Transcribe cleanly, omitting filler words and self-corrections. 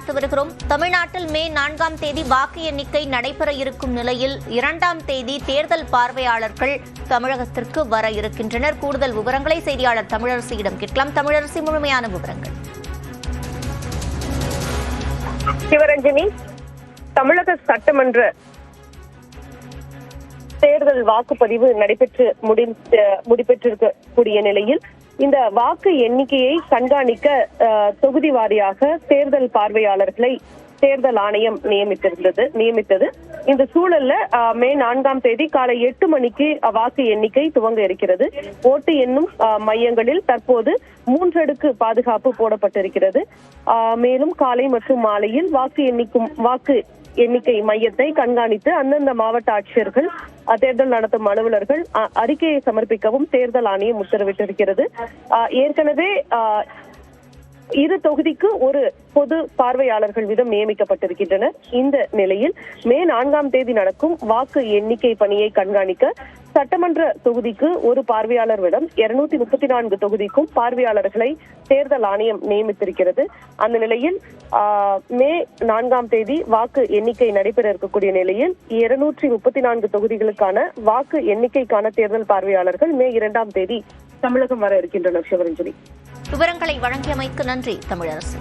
பார்த்து வருகிறோம். தமிழ்நாட்டில் மே 4ஆம் தேதி வாக்கு எண்ணிக்கை நடைபெற இருக்கும் நிலையில் 2ஆம் தேதி தேர்தல் பார்வையாளர்கள் தமிழகத்திற்கு வர இருக்கின்றனர். கூடுதல் விவரங்களை செய்தியாளர் தமிழரசியிடம் கேட்கலாம். தமிழரசி, முழுமையான விவரங்கள். சிவரஞ்சனி, தமிழக சட்டமன்ற தேர்தல் வாக்குப்பதிவு நடைபெற்று முடிபெற்றிருக்கக்கூடிய நிலையில் இந்த வாக்கு எண்ணிக்கையை கண்காணிக்க தொகுதி வாரியாக தேர்தல் பார்வையாளர்களை தேர்தல் ஆணையம் நியமித்தது. இந்த சூழல்ல மே 4ஆம் தேதி காலை 8 மணிக்கு வாக்கு எண்ணிக்கை துவங்க இருக்கிறது. ஓட்டு எண்ணும் மையங்களில் தற்போது 3 அடுக்கு பாதுகாப்பு போடப்பட்டிருக்கிறது. மேலும் காலை மற்றும் மாலையில் வாக்கு எண்ணிக்கை மையத்தை கண்காணித்து அந்தந்த மாவட்ட ஆட்சியர்கள், தேர்தல் நடத்தும் அலுவலர்கள் அறிக்கையை சமர்ப்பிக்கவும் தேர்தல் ஆணையம் உத்தரவிட்டிருக்கிறது. ஏற்கனவே இரு தொகுதிக்கு ஒரு பொது பார்வையாளர்கள் வீதம் நியமிக்கப்பட்டிருக்கின்றனர். இந்த நிலையில் மே 4ஆம் தேதி நடக்கும் வாக்கு எண்ணிக்கை பணியை கண்காணிக்க சட்டமன்ற தொகுதிக்கு ஒரு பார்வையாளர் விடம் 234 தொகுதிக்கும் பார்வையாளர்களை தேர்தல் ஆணையம் நியமித்திருக்கிறது. அந்த நிலையில் மே 4ஆம் தேதி வாக்கு எண்ணிக்கை நடைபெற இருக்கக்கூடிய நிலையில் 234 தொகுதிகளுக்கான வாக்கு எண்ணிக்கைக்கான தேர்தல் பார்வையாளர்கள் மே 2ஆம் தேதி தமிழகம் வர இருக்கின்றனர். சிவரஞ்சனி, விவரங்களை வழங்கியமைக்கு நன்றி தமிழரசு.